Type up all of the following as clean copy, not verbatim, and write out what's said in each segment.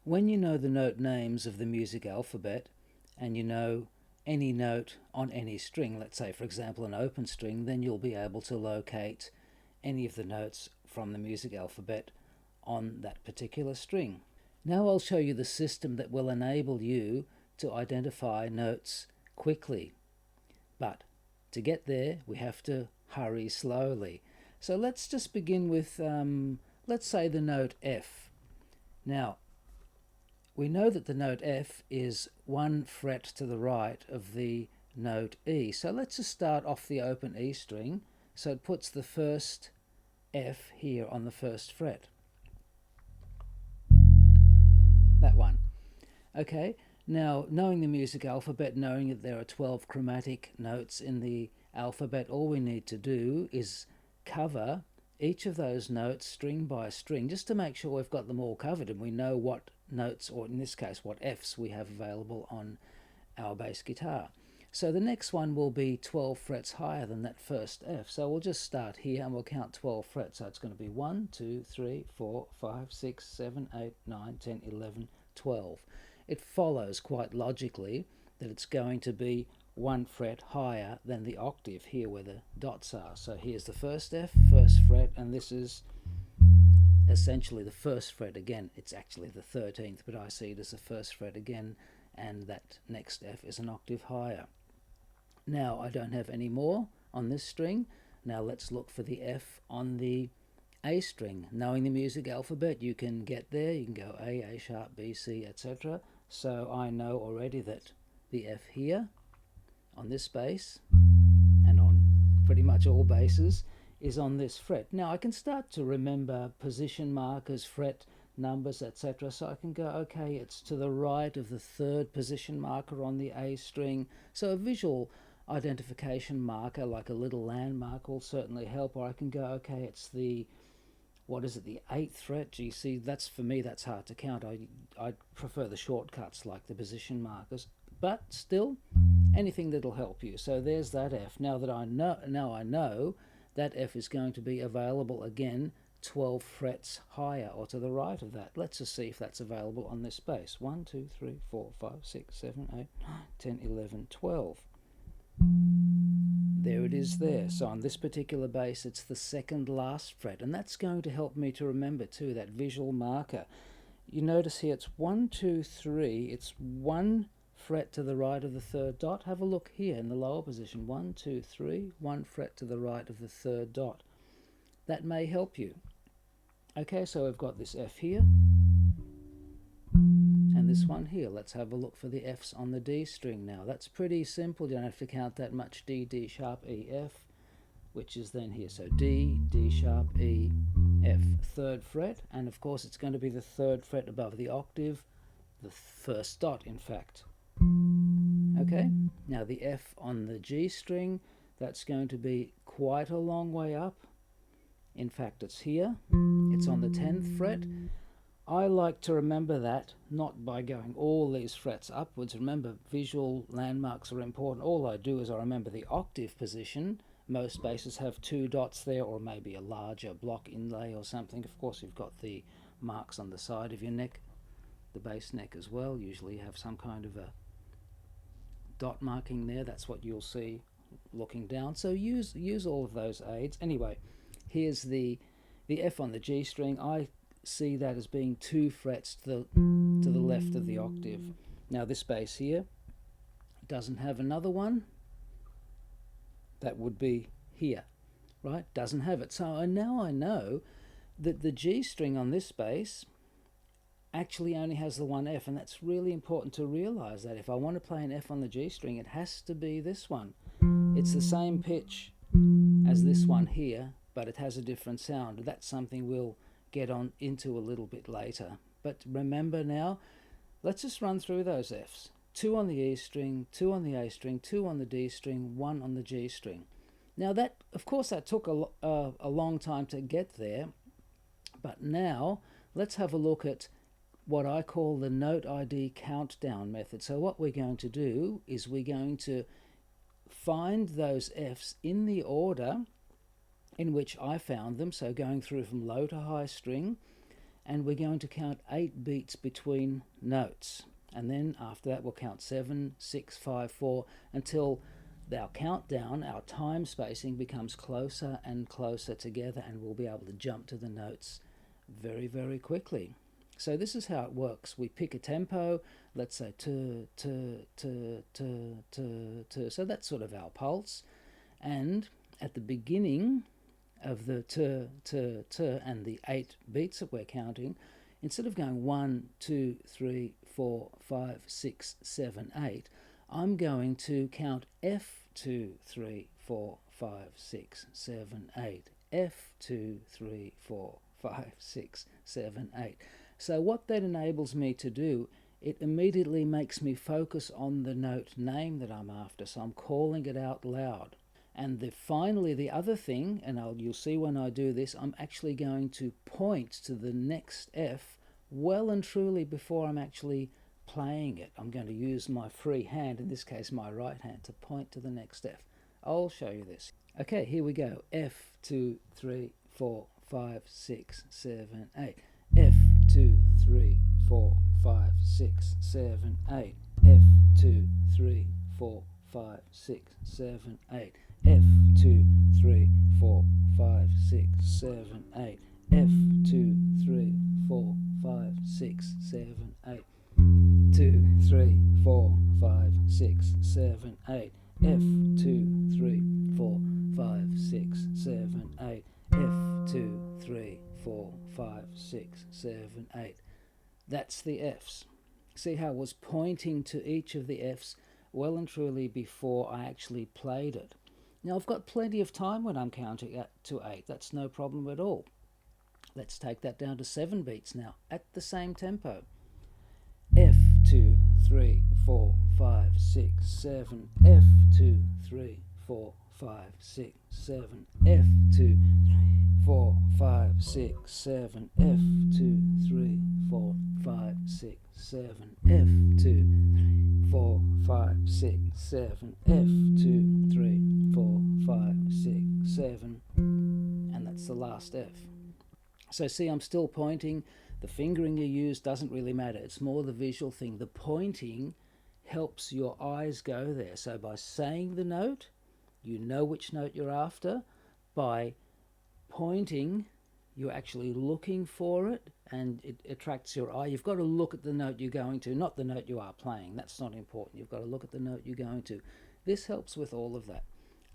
When you know the note names of the music alphabet and you know any note on any string, let's say for example an open string, then you'll be able to locate any of the notes from the music alphabet on that particular string. Now I'll show you the system that will enable you to identify notes quickly. But to get there, we have to hurry slowly. So let's just begin with, let's say the note F. Now, we know that the note F is one fret to the right of the note E. So let's just start off the open E string. So it puts the first F here on the first fret. That one. Okay, now knowing the music alphabet, knowing that there are 12 chromatic notes in the alphabet, all we need to do is cover each of those notes string by string, just to make sure we've got them all covered and we know what notes, or in this case what Fs we have available on our bass guitar. So the next one will be 12 frets higher than that first F. So we'll just start here and we'll count 12 frets. So it's going to be 1, 2, 3, 4, 5, 6, 7, 8, 9, 10, 11, 12. It follows quite logically that it's going to be one fret higher than the octave here where the dots are. So here's the first F, first fret, and this is essentially the first fret again. It's actually the 13th, but I see it as the first fret again, and that next F is an octave higher. Now I don't have any more on this string. Now let's look for the F on the A string. Knowing the music alphabet, you can get there. You can go A sharp, B, C, etc. So I know already that the F here on this bass and on pretty much all basses is on this fret. Now I can start to remember position markers, fret numbers, etc. So I can go, okay, it's to the right of the third position marker on the A string. So a visual identification marker like a little landmark will certainly help. Or I can go, okay, it's the, what is it, the 8th fret. Gee, see, that's, for me, that's hard to count. I prefer the shortcuts like the position markers, but still anything that'll help you. So there's that F. Now I know that F is going to be available again 12 frets higher or to the right of that. Let's just see if that's available on this bass. 1, 2, 3, 4, 5, 6, 7, 8, 9, 10, 11, 12. There it is there. So on this particular bass, it's the second last fret, and that's going to help me to remember too, that visual marker. You notice here it's 1, 2, 3. It's one fret to the right of the third dot. Have a look here in the lower position. 1, 2, 3. One fret to the right of the third dot. That may help you. Okay, so we've got this F here and this one here. Let's have a look for the Fs on the D string now. That's pretty simple. You don't have to count that much. D, D sharp, E, F, which is then here. So D, D sharp, E, F, third fret, and of course it's going to be the third fret above the octave, the first dot in fact. Okay, now the F on the G string, that's going to be quite a long way up. In fact, it's here. It's on the 10th fret. I like to remember that not by going all these frets upwards. Remember, visual landmarks are important. All I do is I remember the octave position. Most basses have 2 dots there, or maybe a larger block inlay or something. Of course, you've got the marks on the side of your neck, the bass neck as well. Usually you have some kind of a dot marking there. That's what you'll see looking down. So use all of those aids. Anyway, here's the F on the G string. I see that as being 2 frets to the left of the octave. Now this bass here doesn't have another one. That would be here, right? Doesn't have it. So now I know that the G string on this bass actually only has the one F, and that's really important to realize that if I want to play an F on the G string, it has to be this one. It's the same pitch as this one here, but it has a different sound. That's something we'll get on into a little bit later. But remember now, let's just run through those Fs. 2 on the E string, 2 on the A string, 2 on the D string, 1 on the G string. Now that, of course, that took a long time to get there, but now let's have a look at what I call the note ID countdown method. So what we're going to do is we're going to find those Fs in the order in which I found them, so going through from low to high string, and we're going to count 8 beats between notes. And then after that we'll count 7, 6, 5, 4 until our countdown, our time spacing becomes closer and closer together, and we'll be able to jump to the notes very, very quickly. So this is how it works. We pick a tempo, let's say tu, tu, tu, tu, tu, tu. So that's sort of our pulse. And at the beginning of the tu, tu, tu, and the 8 beats that we're counting, instead of going 1, 2, 3, 4, 5, 6, 7, 8, I'm going to count F2, 3, 4, 5, 6, 7, 8. F2, 3, 4, 5, 6, 7, 8. So what that enables me to do, it immediately makes me focus on the note name that I'm after. So I'm calling it out loud. And finally, the other thing, and you'll see when I do this, I'm actually going to point to the next F well and truly before I'm actually playing it. I'm going to use my free hand, in this case my right hand, to point to the next F. I'll show you this. Okay, here we go. F, 2, 3, 4, 5, 6, 7, 8. F, 2, 3, 4, 5, 6, 7, 8. F, 2, 3, 4, 5, 6, 7, 8. F, 2, 3, 4, 5, 6, 7, 8. F, 2, 3, 4, 5, 6, 7, 8. 2, 3, 4, 5, 6, 7, 8. F, 2, 3, 4, 5, 6, 7, 8. F, 2, 3, 4, 5, 6, 7, 8. That's the Fs. See how I was pointing to each of the Fs well and truly before I actually played it. Now I've got plenty of time when I'm counting to 8. That's no problem at all. Let's take that down to 7 beats now at the same tempo. F, 2, 3, 4, 5, 6, 7. F, 2, 3, 4, 5, 6, 7. F, 2, 3, 4, 5, 6, 7. F, 2, 3, 4, 5, 6, 7. F, 2, 3, 4, 5, 6, 7. F, 2, 3, 4, 5, 6, 7. And that's the last F. So see, I'm still pointing. The fingering you use doesn't really matter. It's more the visual thing. The pointing helps your eyes go there. So by saying the note, you know which note you're after. By pointing, you're actually looking for it, and it attracts your eye. You've got to look at the note you're going to, not the note you are playing. That's not important. You've got to look at the note you're going to. This helps with all of that.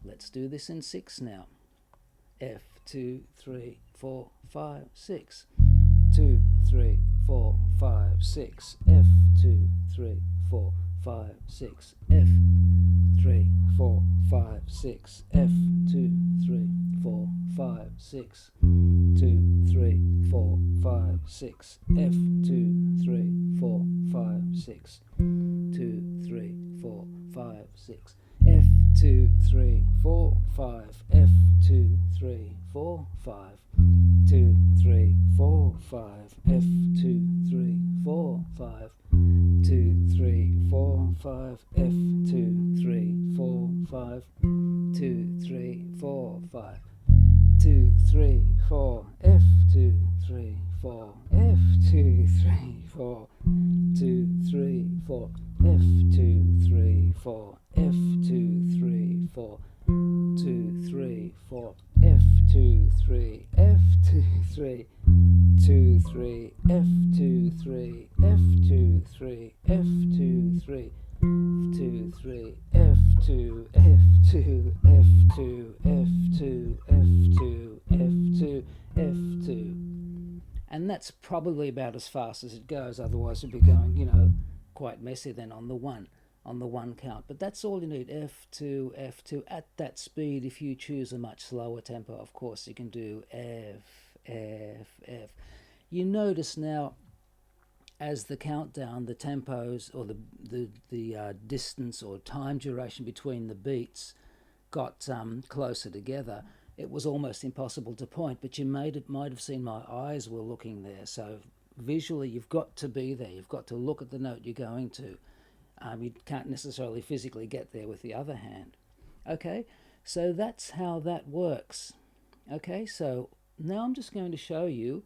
Let's do this in 6 now. F, 2, 3, 4, 5, 6. 2, 3, 4, 5, 6. F, 2, 3, 4, 5, 6. F, 3, 4, 5, 6. F, 2, 3, 4, 5, 6. 2, 3, 4, 5, 6. F, 2, 3, 4, 5, 6. 2, 3, 4, 5, 6. F, 2, 3, 4, 5. F, 2, 3, 4, 5. 2, 3, 4, 5. F, 2, 3, 4, 5. 2, 3, 4, 5. F, 2, 3, 4, 5. 2, 3, 4, 5. 2, 3, 4. F, 2, 3, 4. F, 2, 3, 4. 2, 3, 4. F, 2, 3, 4. F, 2, 3, 4. 2, 3, 4. F, 2, 3. F, 2, 3. 2, 3. F, 2, 3. F, 2, 3. F, 2, 3. 2, 3. F, 2. F, 2. F, 2. F, 2. F, 2. F, 2. F, 2. And that's probably about as fast as it goes. Otherwise it'd be going, quite messy then on the one count. But that's all you need. F2, F2 at that speed. If you choose a much slower tempo, of course you can do F, F, F. You notice now as the countdown, the tempos or the distance or time duration between the beats got closer together. It was almost impossible to point, but you might have seen my eyes were looking there. So visually you've got to be there. You've got to look at the note you're going to. You can't necessarily physically get there with the other hand. Okay, so that's how that works. Okay, so now I'm just going to show you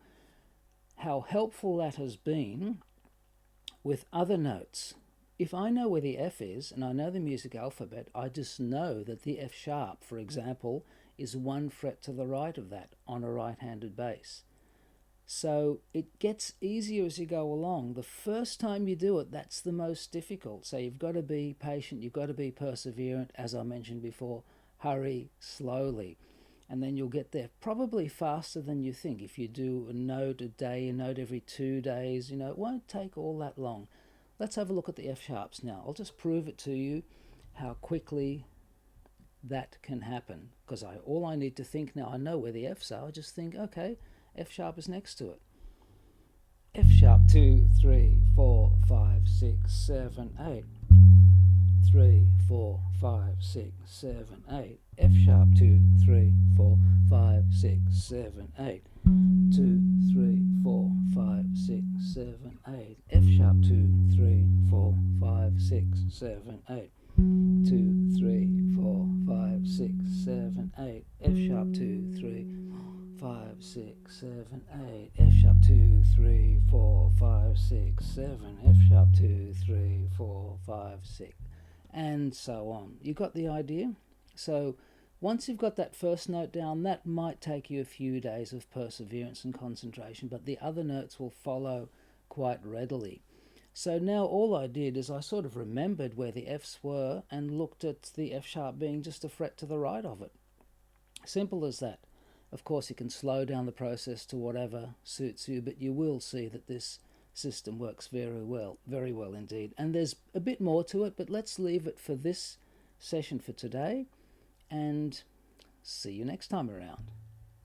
how helpful that has been with other notes. If I know where the F is and I know the music alphabet, I just know that the F sharp, for example, is 1 fret to the right of that on a right-handed bass. So it gets easier as you go along. The first time you do it, that's the most difficult. So you've got to be patient, you've got to be perseverant, as I mentioned before, hurry slowly. And then you'll get there probably faster than you think. If you do a note a day, a note every 2 days, it won't take all that long. Let's have a look at the F sharps now. I'll just prove it to you how quickly that can happen. Because all I need to think now, I know where the Fs are. I just think, okay, F sharp is next to it. F sharp 2, 3, 4, 5, 6, 7, 8. 3, 4, 5, 6, 7, 8. F sharp 2, 3, 4, 5, 6, 7, 8. 2, 3, 4, 5, 6, 7, 8. F sharp 2, 3, 4, 5, 6, 7, 8. 2, 3, 4, 5, 6, 7, 8. F sharp 2, 3, 5, 6, 7, 8. F sharp 2, 3, 4, 5, 6, 7. F sharp 2, 3, 4, 5, 6. And so on. You got the idea? So once you've got that first note down, that might take you a few days of perseverance and concentration, but the other notes will follow quite readily. So now all I did is I sort of remembered where the Fs were and looked at the F sharp being just a fret to the right of it. Simple as that. Of course, you can slow down the process to whatever suits you, but you will see that this system works very well indeed. And there's a bit more to it, but let's leave it for this session for today, and see you next time around.